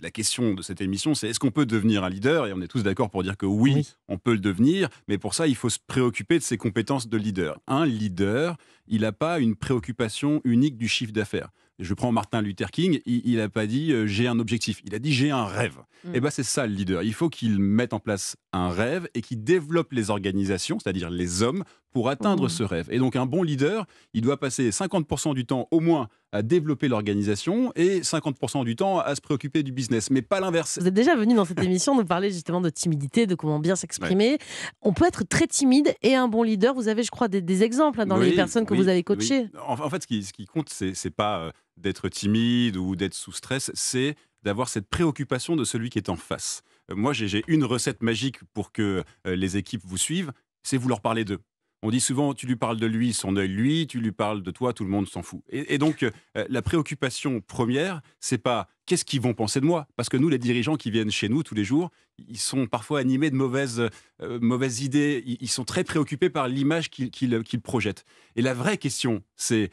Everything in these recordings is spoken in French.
la question de cette émission, c'est est-ce qu'on peut devenir un leader? Et on est tous d'accord pour dire que oui, Oui. on peut le devenir, mais pour ça, il faut se préoccuper de ses compétences de leader. Un leader, il n'a pas une préoccupation unique du chiffre d'affaires. Je prends Martin Luther King, il n'a pas dit j'ai un objectif, il a dit j'ai un rêve. Et Mmh. ben c'est ça le leader. Il faut qu'il mette en place un rêve et qu'il développe les organisations, c'est-à-dire les hommes, pour atteindre Mmh. ce rêve. Et donc un bon leader, il doit passer 50% du temps au moins à développer l'organisation et 50% du temps à se préoccuper du business, mais pas l'inverse. Vous êtes déjà venu dans cette émission nous parler justement de timidité, de comment bien Ouais. s'exprimer. On peut être très timide et un bon leader. Vous avez, je crois, des exemples hein, dans les Oui, personnes que vous oui, avez oui. coachées. En fait, ce qui compte, c'est pas d'être timide ou d'être sous stress, c'est d'avoir cette préoccupation de celui qui est en face. Moi, j'ai une recette magique pour que les équipes vous suivent, c'est vous leur parler d'eux. On dit souvent, tu lui parles de lui, son œil lui, tu lui parles de toi, tout le monde s'en fout. Et donc, la préoccupation première, c'est pas qu'est-ce qu'ils vont penser de moi, parce que nous, les dirigeants qui viennent chez nous tous les jours, ils sont parfois animés de mauvaises idées. Ils sont très préoccupés par l'image qu'ils projettent. Et la vraie question, c'est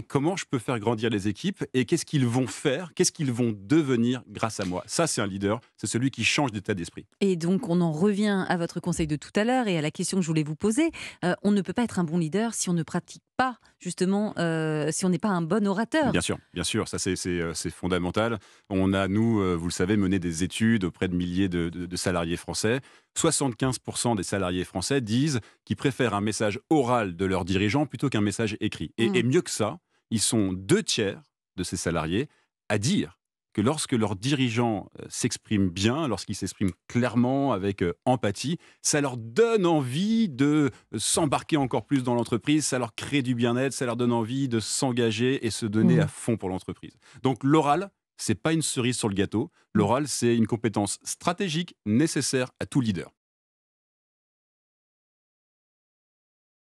comment je peux faire grandir les équipes et qu'est-ce qu'ils vont faire, qu'est-ce qu'ils vont devenir grâce à moi. Ça, c'est un leader, c'est celui qui change d'état d'esprit. Et donc, on en revient à votre conseil de tout à l'heure et à la question que je voulais vous poser. On ne peut pas être un bon leader si on ne pratique pas, justement, si on n'est pas un bon orateur. Bien sûr, ça c'est fondamental. On a, nous, vous le savez, mené des études auprès de milliers de salariés français. 75% des salariés français disent qu'ils préfèrent un message oral de leurs dirigeants plutôt qu'un message écrit. Et Mm. mieux que ça, ils sont 2 tiers de ces salariés à dire que lorsque leurs dirigeants s'expriment bien, lorsqu'ils s'expriment clairement, avec empathie, ça leur donne envie de s'embarquer encore plus dans l'entreprise, ça leur crée du bien-être, ça leur donne envie de s'engager et se donner à Mmh. fond pour l'entreprise. Donc l'oral, c'est pas une cerise sur le gâteau. Mm. L'oral, c'est une compétence stratégique nécessaire à tout leader.